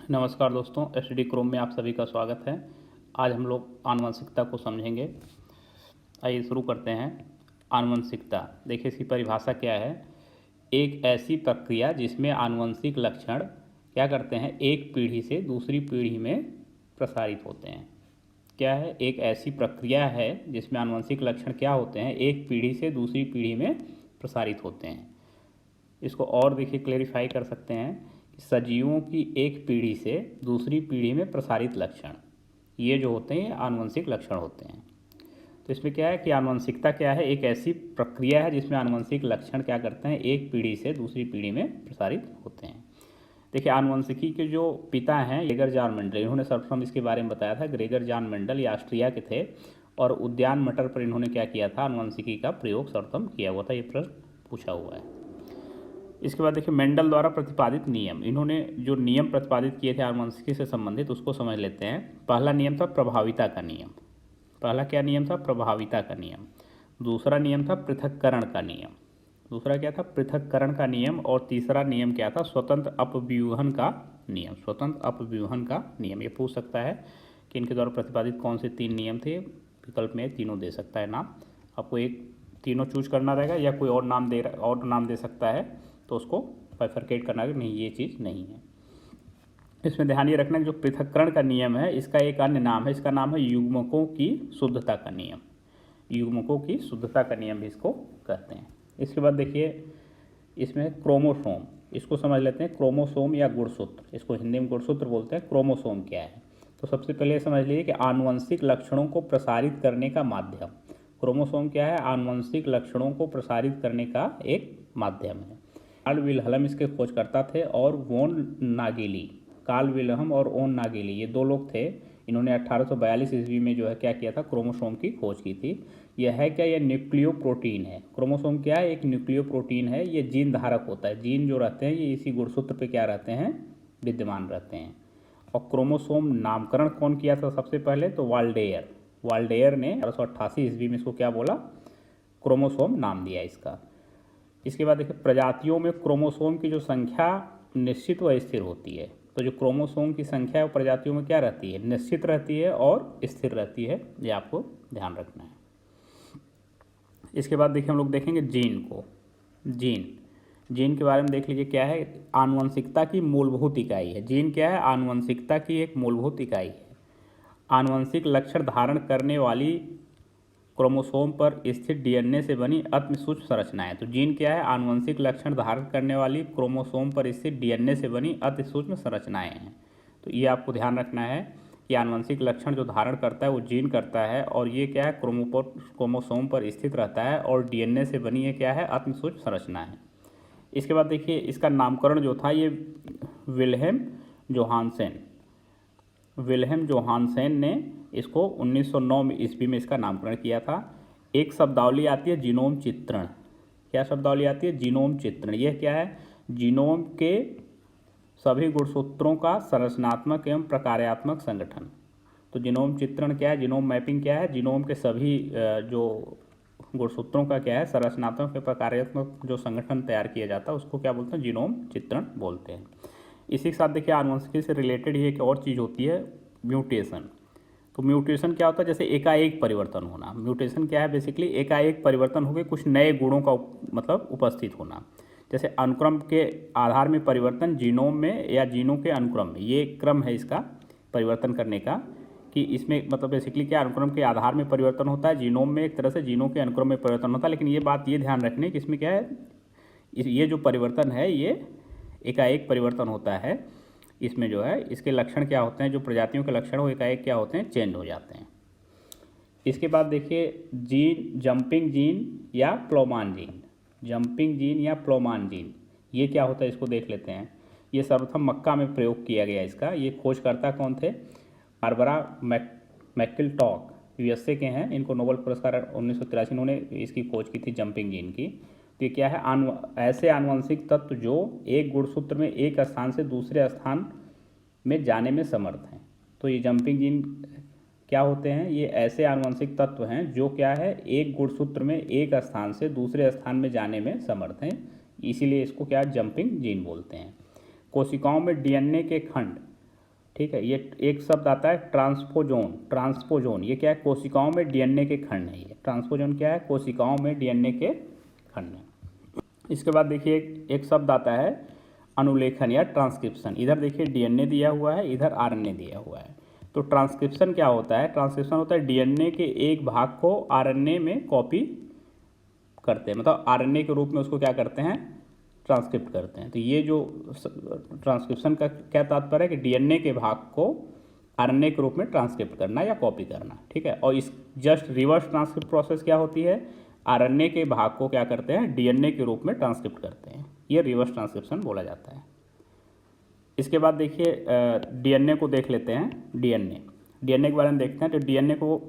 नमस्कार दोस्तों, STD Chrome में आप सभी का स्वागत है। आज हम लोग आनुवंशिकता को समझेंगे। आइए शुरू करते हैं। आनुवंशिकता, देखिए इसकी परिभाषा क्या है। एक ऐसी प्रक्रिया जिसमें आनुवंशिक लक्षण क्या करते हैं, एक पीढ़ी से दूसरी पीढ़ी में प्रसारित होते हैं। क्या है, एक ऐसी प्रक्रिया है जिसमें आनुवंशिक लक्षण क्या होते हैं, एक पीढ़ी से दूसरी पीढ़ी में प्रसारित होते हैं। इसको और देखिए क्लेरिफाई कर सकते हैं कि सजीवों की एक पीढ़ी से दूसरी पीढ़ी में प्रसारित लक्षण, ये जो होते हैं आनुवंशिक लक्षण होते हैं। तो इसमें क्या है कि आनुवंशिकता क्या है, एक ऐसी प्रक्रिया है जिसमें आनुवंशिक लक्षण क्या करते हैं, एक पीढ़ी से दूसरी पीढ़ी में प्रसारित होते हैं। देखिए आनुवंशिकी के जो पिता हैं ग्रेगर जॉन मेंडल, इन्होंने सर्वप्रथम इसके बारे में बताया था। ग्रेगर जॉन मेंडल ये ऑस्ट्रिया के थे और उद्यान मटर पर इन्होंने क्या किया था, आनुवंशिकी का प्रयोग सर्वप्रथम किया हुआ था। ये प्रश्न पूछा हुआ है। इसके बाद देखिए मेंडल द्वारा प्रतिपादित नियम, इन्होंने जो नियम प्रतिपादित किए थे आनुवंशिकी से संबंधित, उसको समझ लेते हैं। पहला नियम था प्रभाविता का नियम। पहला क्या नियम था, प्रभाविता का नियम। दूसरा नियम था पृथक्करण का नियम। दूसरा क्या था, पृथक्करण का नियम। और तीसरा नियम क्या था, स्वतंत्र अपव्यूहन का नियम। स्वतंत्र अपव्यूहन का नियम, ये पूछ सकता है कि इनके द्वारा प्रतिपादित कौन से तीन नियम थे। विकल्प में तीनों दे सकता है नाम, आपको एक तीनों चूज करना रहेगा या कोई और नाम दे सकता है, तो उसको बाइफरकेट करना है कि नहीं ये चीज़ नहीं है। इसमें ध्यान ये रखना कि जो पृथक्करण का नियम है, इसका एक अन्य नाम है, इसका नाम है युग्मकों की शुद्धता का नियम। युग्मकों की शुद्धता का नियम भी इसको कहते हैं। इसके बाद देखिए इसमें क्रोमोसोम, इसको समझ लेते हैं। क्रोमोसोम या गुणसूत्र, इसको हिंदी में गुणसूत्र बोलते हैं। क्रोमोसोम क्या है, तो सबसे पहले समझ लीजिए कि आनुवंशिक लक्षणों को प्रसारित करने का माध्यम। क्रोमोसोम क्या है, आनुवंशिक लक्षणों को प्रसारित करने का एक माध्यम है। कार्ल विल्हम इसके खोजकर्ता थे और वोन नागेली, कार्ल विल्हम और ओन नागेली, ये दो लोग थे। इन्होंने 1842 ईस्वी में जो है क्या किया था, क्रोमोसोम की खोज की थी। यह है क्या, यह न्यूक्लियो प्रोटीन है। क्रोमोसोम क्या है, एक न्यूक्लियो प्रोटीन है। ये जीन धारक होता है। जीन जो रहते हैं ये इसी गुणसूत्र पे क्या रहते हैं, विद्यमान रहते हैं। और क्रोमोसोम नामकरण कौन किया था सबसे पहले, तो वाल्डेयर। वाल्डेयर ने 1888 ईस्वी में इसको क्या बोला, क्रोमोसोम नाम दिया इसका। इसके बाद देखिए प्रजातियों में क्रोमोसोम की जो संख्या निश्चित व स्थिर होती है। तो जो क्रोमोसोम की संख्या है वो प्रजातियों में क्या रहती है, निश्चित रहती है और स्थिर रहती है। ये आपको ध्यान रखना है। इसके बाद देखिए हम लोग देखेंगे जीन को। जीन के बारे में देख लीजिए क्या है, आनुवंशिकता की मूलभूत इकाई है। जीन क्या है, आनुवंशिकता की एक मूलभूत इकाई है। आनुवंशिक लक्षण धारण करने वाली क्रोमोसोम पर स्थित डीएनए से बनी अति सूक्ष्म संरचनाएं। तो जीन क्या है, आनुवंशिक लक्षण धारण करने वाली क्रोमोसोम पर स्थित डीएनए से बनी अति सूक्ष्म संरचनाएं हैं। तो ये आपको ध्यान रखना है कि आनुवंशिक लक्षण जो धारण करता है वो जीन करता है, और ये क्या है, क्रोमोसोम पर स्थित रहता है और डीएनए से बनी ये क्या है, अति सूक्ष्म संरचना है। इसके बाद देखिए इसका नामकरण जो था ये विल्हेम जोहानसेन ने इसको 1909 ईस्वी में इसका नामकरण किया था। एक शब्दावली आती है जीनोम चित्रण। क्या शब्दावली आती है, जीनोम चित्रण। यह क्या है, जीनोम के सभी गुणसूत्रों का संरचनात्मक एवं प्रकार्यात्मक संगठन। तो जीनोम चित्रण क्या है, जीनोम मैपिंग क्या है, जीनोम के सभी जो गुणसूत्रों का क्या है, संरचनात्मक एवं प्रकार्यात्मक जो संगठन तैयार किया जाता है उसको क्या बोलते हैं, जीनोम चित्रण बोलते हैं। इसी के साथ देखिए आनुवंशिकी से रिलेटेड ही एक और चीज़ होती है, म्यूटेशन। तो म्यूटेशन क्या होता है, जैसे एकाएक परिवर्तन होना। म्यूटेशन क्या है, बेसिकली एकाएक परिवर्तन होकर कुछ नए गुणों का मतलब उपस्थित होना। जैसे अनुक्रम के आधार में परिवर्तन जीनोम में या जीनों के अनुक्रम में, ये क्रम है इसका परिवर्तन करने का, कि इसमें मतलब बेसिकली क्या, अनुक्रम के आधार में परिवर्तन होता है जीनोम में, एक तरह से जीनों के अनुक्रम में परिवर्तन होता है। लेकिन ये बात ये ध्यान रखने कि इसमें क्या है, ये जो परिवर्तन है ये एकाएक परिवर्तन होता है। इसमें जो है इसके लक्षण क्या होते हैं, जो प्रजातियों के लक्षण वो एकाएक क्या होते हैं, चेंज हो जाते हैं। इसके बाद देखिए जीन, जंपिंग जीन या प्लोमान जीन। जंपिंग जीन या प्लोमान जीन ये क्या होता है, इसको देख लेते हैं। ये सर्वप्रथम मक्का में प्रयोग किया गया इसका। ये खोजकर्ता कौन थे, बारबरा मैकिलटॉक, यूएसए के हैं। इनको नोबेल पुरस्कार 1983 इन्होंने इसकी खोज की थी, जंपिंग जीन की। तो ये क्या है, ऐसे आनुवंशिक तत्व जो एक गुणसूत्र में एक स्थान से दूसरे स्थान में जाने में समर्थ हैं। तो ये जंपिंग जीन क्या होते हैं, ये ऐसे आनुवंशिक तत्व हैं जो क्या है, एक गुणसूत्र में एक स्थान से दूसरे स्थान में जाने में समर्थ हैं, इसीलिए इसको क्या जंपिंग जीन बोलते हैं। कोशिकाओं में डीएनए के खंड ठीक है। ये एक शब्द आता है ट्रांसपोजोन। ट्रांसपोजोन ये क्या है? कोशिकाओं में डीएनए के खंड है। ये ट्रांसपोजोन क्या है? कोशिकाओं में डीएनए के खंड है। इसके बाद देखिए एक शब्द आता है अनुलेखन या ट्रांसक्रिप्शन। इधर देखिए डीएनए दिया हुआ है, इधर आरएनए दिया हुआ है। तो ट्रांसक्रिप्शन क्या होता है? ट्रांसक्रिप्शन होता है डीएनए के एक भाग को आरएनए में कॉपी करते हैं, मतलब आरएनए के रूप में उसको क्या करते हैं? ट्रांसक्रिप्ट करते हैं। तो ये जो ट्रांसक्रिप्शन का क्या तात्पर्य है कि डीएनए के भाग को आरएनए के रूप में ट्रांसक्रिप्ट करना या कॉपी करना, ठीक है। और इस जस्ट रिवर्स ट्रांसक्रिप्ट प्रोसेस क्या होती है? आरएनए के भाग को क्या करते हैं? डीएनए के रूप में ट्रांसक्रिप्ट करते हैं। ये रिवर्स ट्रांसक्रिप्शन बोला जाता है। इसके बाद देखिए डीएनए को देख लेते हैं। डीएनए के बारे में देखते हैं। तो डीएनए को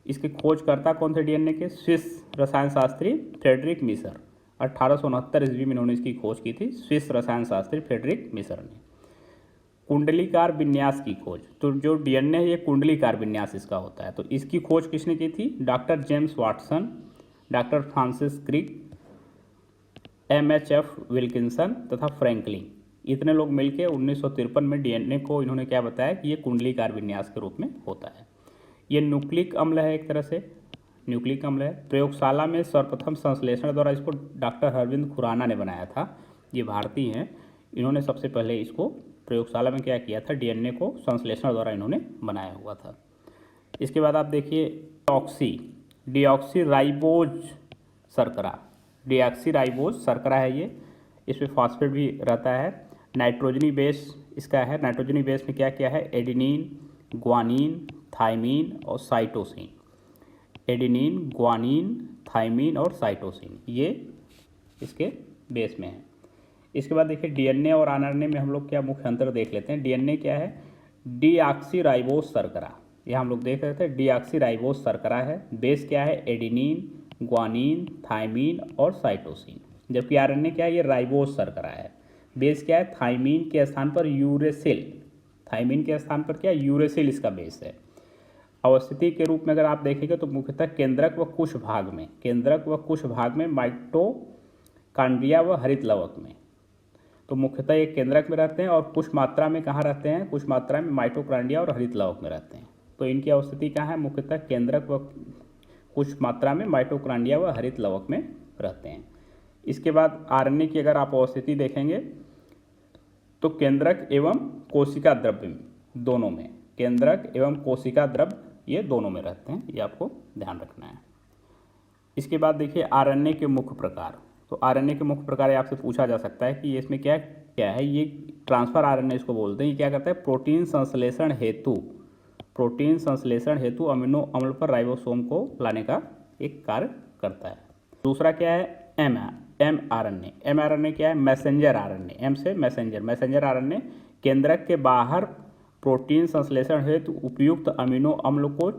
इसकी खोजकर्ता कौन थे? डीएनए के स्विस रसायन शास्त्री फ्रेडरिक मिशर। 1869 ईस्वी में इन्होंने इसकी खोज की थी, स्विस रसायन शास्त्री फ्रेडरिक मिशर ने। कुंडलीकार विन्यास की खोज, तो जो डीएनए है ये कुंडलीकार विन्यास इसका होता है। तो इसकी खोज किसने की थी? Doctor James Watson, doctor Francis Crick, MHF Wilkinson तथा फ्रैंकलिन। इतने लोग मिलकर 1953 में डीएनए को इन्होंने क्या बताया कि ये कुंडलीकार विन्यास के रूप में होता है। ये न्यूक्लिक अम्ल है, एक तरह से न्यूक्लिक अम्ल है। प्रयोगशाला में सर्वप्रथम संश्लेषण द्वारा इसको डॉक्टर अरविंद खुराना ने बनाया था। ये भारतीय हैं, इन्होंने सबसे पहले इसको प्रयोगशाला में क्या किया था? डीएनए को संश्लेषण द्वारा इन्होंने बनाया हुआ था। इसके बाद आप देखिए डीऑक्सी राइबोज शर्करा। डीऑक्सी राइबोज शर्करा है ये, इसमें फॉस्फेट भी रहता है। नाइट्रोजनी बेस इसका है। नाइट्रोजनी बेस में क्या क्या है? एडेनिन, ग्वानिन, थाइमीन और साइटोसिन। एडेनिन, ग्वानिन, थाइमीन और साइटोसिन ये इसके बेस में है। इसके बाद देखिए डीएनए और आरएनए में हम लोग क्या मुख्य अंतर देख लेते हैं। डीएनए क्या है? डीऑक्सीराइबोज शर्करा, ये हम लोग देख रहे थे। डीऑक्सीराइबोज शर्करा है। बेस क्या है? एडेनिन, ग्वानिन, थाइमीन और साइटोसिन। जबकि आरएनए क्या है? ये राइबोज शर्करा है। बेस क्या है? थाइमीन के स्थान पर यूरेसिल। थाइमीन के स्थान पर क्या? यूरेसिल इसका बेस है। अवस्थिति के रूप में अगर आप देखेंगे तो मुख्यतः केंद्रक व कुश भाग में माइटोकॉन्ड्रिया व हरित लवक में। तो मुख्यतः ये केंद्रक में रहते हैं और कुछ मात्रा में कहाँ रहते हैं? कुछ मात्रा में माइटोकॉन्ड्रिया और हरित लवक में रहते हैं। तो इनकी अवस्थिति कहाँ है? मुख्यतः केंद्रक व कुछ मात्रा में माइटोकॉन्ड्रिया व हरित लवक में रहते हैं। इसके बाद आरएनए की अगर आप अवस्थिति देखेंगे तो केंद्रक एवं कोशिका द्रव्य दोनों में, केंद्रक एवं कोशिका द्रव्य ये दोनों में रहते हैं, ये आपको ध्यान रखना है। इसके बाद देखिए आरएनए के मुख्य प्रकार। तो आरएनए के मुख्य प्रकार आपसे पूछा जा सकता है कि इसमें क्या क्या है? ये ट्रांसफर आरएनए इसको बोलते हैं। ये क्या करता है? प्रोटीन संश्लेषण हेतु अमीनो अम्ल पर राइबोसोम को लाने का एक कार्य करता है। दूसरा क्या है? एमआरएनए क्या है? Messenger RNA. एम से मैसेंजर आरएनए केंद्रक के बाहर प्रोटीन संश्लेषण हेतु उपयुक्त अमीनो अम्ल को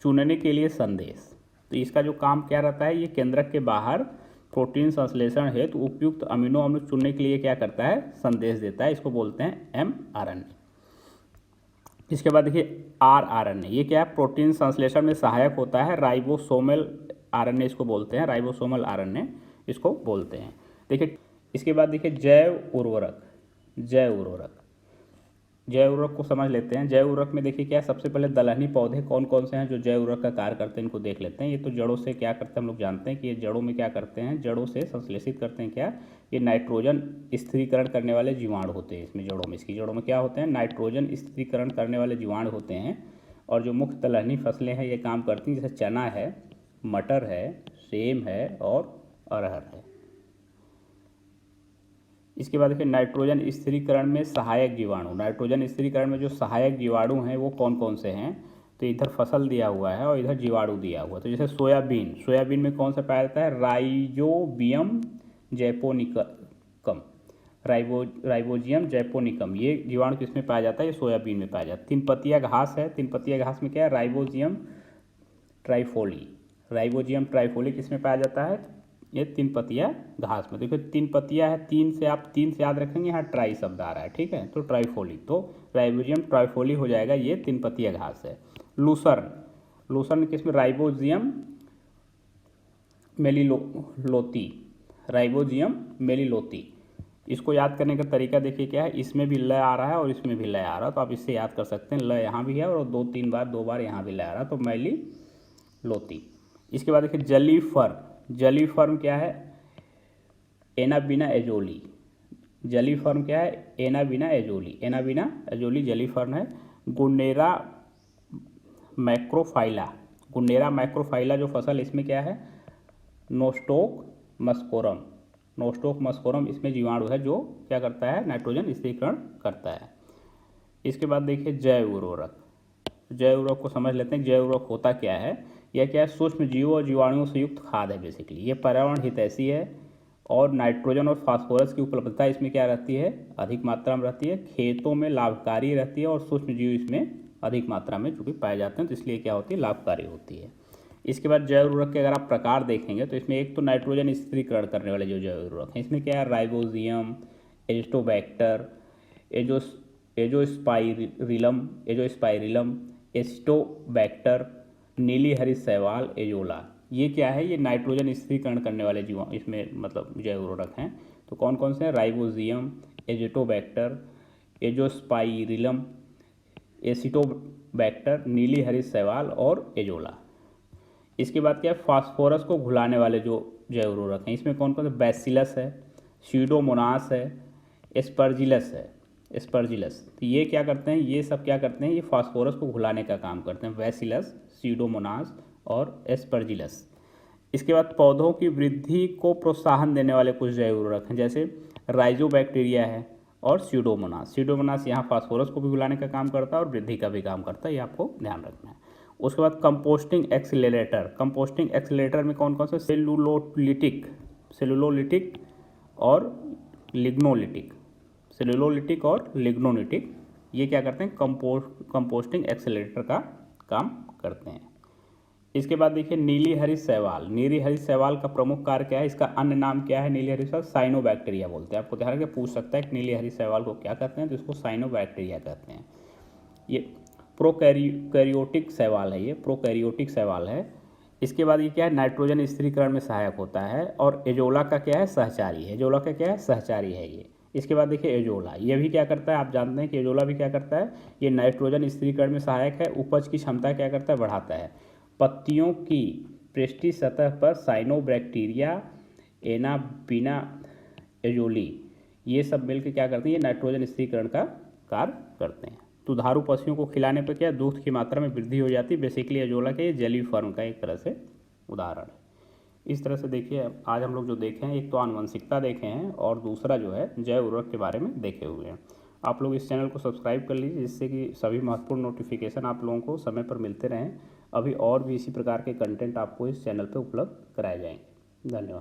चुनने के लिए संदेश। तो इसका जो काम क्या रहता है? ये केंद्रक के बाहर प्रोटीन संश्लेषण हेतु उपयुक्त अमीनो अम्ल चुनने के लिए क्या करता है? संदेश देता है। इसको बोलते हैं एमआरएनए। इसके बाद देखिए आरआरएनए, ये क्या है? प्रोटीन संश्लेषण में सहायक होता है। राइबोसोमल आरएनए इसको बोलते हैं, राइबोसोमल आरएनए इसको बोलते हैं। देखिए इसके बाद देखिए जैव उर्वरक को समझ लेते हैं। जैव उर्वरक में देखिए क्या है? सबसे पहले दलहनी पौधे कौन कौन से हैं जो जैव उर्वरक का कार्य करते हैं, इनको देख लेते हैं। ये तो जड़ों से क्या करते हैं हम लोग जानते हैं कि ये जड़ों में क्या करते हैं? जड़ों से संश्लेषित करते हैं क्या? ये नाइट्रोजन स्थिरीकरण करने वाले जीवाणु होते हैं। इसमें इसकी जड़ों में क्या होते हैं? नाइट्रोजन स्थिरीकरण करने वाले जीवाणु होते हैं। और जो मुख्य दलहनी फसलें हैं ये काम करती हैं, जैसे चना है, मटर है, सेम है और अरहर है। इसके बाद देखिए नाइट्रोजन स्थिरीकरण में सहायक जीवाणु। नाइट्रोजन स्थिरीकरण में जो सहायक जीवाणु हैं वो कौन कौन से हैं? तो इधर फसल दिया हुआ है और इधर जीवाणु दिया हुआ है। तो जैसे सोयाबीन में कौन सा पाया जाता है? Rhizobium japonicum. राइबोजियम जैपोनिकम ये जीवाणु किसमें पाया जाता है? ये सोयाबीन में पाया जाता है। तीन पत्तिया घास है। तीन पत्तिया घास में क्या है? राइबोजियम ट्राइफोली किसमें पाया जाता है? ये तीन पत्तिया घास में। देखिए तीन पत्तियाँ है, तीन से याद रखेंगे, यहाँ ट्राई शब्द आ रहा है, ठीक है। तो ट्राइफोली, तो राइबोजियम ट्राइफोली हो जाएगा। ये तीन पत्तिया घास है। लूसर्न किसमें? राइबोजियम मेलिलोती। इसको याद करने का तरीका देखिए क्या है, इसमें भी ल आ रहा है और इसमें भी ल आ रहा है, तो आप इससे याद कर सकते हैं। ल यहाँ भी है और दो बार यहाँ भी ल आ रहा है, तो मैली लोती। इसके बाद देखिए जलीफर्म। जलीफर्म क्या है, एनाबीना एजोली। जलीफर्म क्या है, एनाबीना एजोली। एनाबीना एजोली जलीफर्म है। गुंडेरा मैक्रोफाइला। गुंडेरा मैक्रोफाइला जो फसल, इसमें क्या है, नोस्टोक मस्कोरम। नोस्टोक मस्कोरम इसमें जीवाणु है जो क्या करता है, नाइट्रोजन स्थिरीकरण करता है। इसके बाद देखिए जैव उर्वरक। जैव उर्वरक को समझ लेते हैं। जैव उर्वरक होता क्या है, यह क्या है, सूक्ष्म जीवों और जीवाणुओं से युक्त खाद है। बेसिकली ये पर्यावरण हितैषी है और नाइट्रोजन और फास्फोरस की उपलब्धता इसमें क्या रहती है, अधिक मात्रा में रहती है। खेतों में लाभकारी रहती है और सूक्ष्म जीव इसमें अधिक मात्रा में चूँकि पाए जाते हैं, तो इसलिए क्या होती है, लाभकारी होती है। इसके बाद जैव उर्वरक के अगर आप प्रकार देखेंगे तो इसमें एक तो नाइट्रोजन स्थिरीकरण करने वाले जो जैव उर्वरक हैं, इसमें क्या है, राइबोजियम, एजिटोबैक्टर, एजोस्पाइरिलम, एसिटोबैक्टर, नीली हरी शैवाल, एजोला। ये क्या है, ये नाइट्रोजन स्थिरीकरण करने वाले जीव इसमें मतलब जैव उर्वरक हैं। तो कौन कौन से हैं, राइबोजियम, एजिटोबैक्टर, एजोस्पाइरिलम, एसिटोबैक्टर, नीली हरी शैवाल और एजोला। इसके बाद क्या है, फास्फोरस को घुलाने वाले जो जैव उर्वरक हैं, इसमें कौन कौन से, बैसिलस है, स्यूडोमोनास है, एस्परजिलस है। एस्परजिलस, तो ये क्या करते हैं, ये सब क्या करते हैं, ये फास्फोरस को घुलाने का काम करते हैं। बैसिलस, स्यूडोमोनास और एस्परजिलस। इसके बाद पौधों की वृद्धि को प्रोत्साहन देने वाले कुछ जैव उर्वरक हैं, जैसे राइजोबैक्टीरिया है और स्यूडोमोनास। स्यूडोमोनास यहाँ फास्फोरस को भी घुलाने का काम करता है और वृद्धि का भी काम करता है, ये आपको ध्यान रखना है। उसके बाद कंपोस्टिंग एक्सीलरेटर। कंपोस्टिंग एक्सीलरेटर में कौन कौन से, सेलुलोलिटिक और लिग्नोलिटिक। सेलुलोलिटिक और लिग्नोलिटिक ये क्या करते हैं, कंपोस्टिंग एक्सीलरेटर का काम करते हैं। इसके बाद देखिए नीली हरी शैवाल। नीली हरी शैवाल का प्रमुख कार्य क्या है, इसका अन्य नाम क्या है, नीली हरी शैवाल साइनोबैक्टीरिया बोलते हैं। आपको ध्यान रखिए, पूछ सकता है कि नीली हरी शैवाल को क्या कहते हैं, तो इसको साइनोबैक्टीरिया कहते हैं। ये प्रोकैरियोटिक शैवाल है, ये प्रोकैरियोटिक शैवाल है। इसके बाद ये क्या है, नाइट्रोजन स्थिरीकरण में सहायक होता है। और एजोला का क्या है, सहचारी है। एजोला का क्या है, सहचारी है ये। इसके बाद देखिए एजोला, ये भी क्या करता है, आप जानते हैं कि एजोला भी क्या करता है, ये नाइट्रोजन स्थिरीकरण में सहायक है। उपज की क्षमता क्या करता है, बढ़ाता है। पत्तियों की पृष्ठीय सतह पर साइनोबैक्टीरिया, एनाबीना एजोली, ये सब मिलकर क्या करते हैं, ये नाइट्रोजन स्थिरीकरण का कार्य करते हैं। दुधारू पशुओं को खिलाने पर क्या, दूध की मात्रा में वृद्धि हो जाती है। बेसिकली एजोला के जली फर्म का एक तरह से उदाहरण है। इस तरह से देखिए आज हम लोग जो देखे हैं, एक तो आनुवंशिकता देखे हैं और दूसरा जो है जैव उर्वरक के बारे में देखे हुए हैं। आप लोग इस चैनल को सब्सक्राइब कर लीजिए, जिससे कि सभी महत्वपूर्ण नोटिफिकेशन आप लोगों को समय पर मिलते रहें। अभी और भी इसी प्रकार के कंटेंट आपको इस चैनल पर उपलब्ध कराए जाएंगे। धन्यवाद।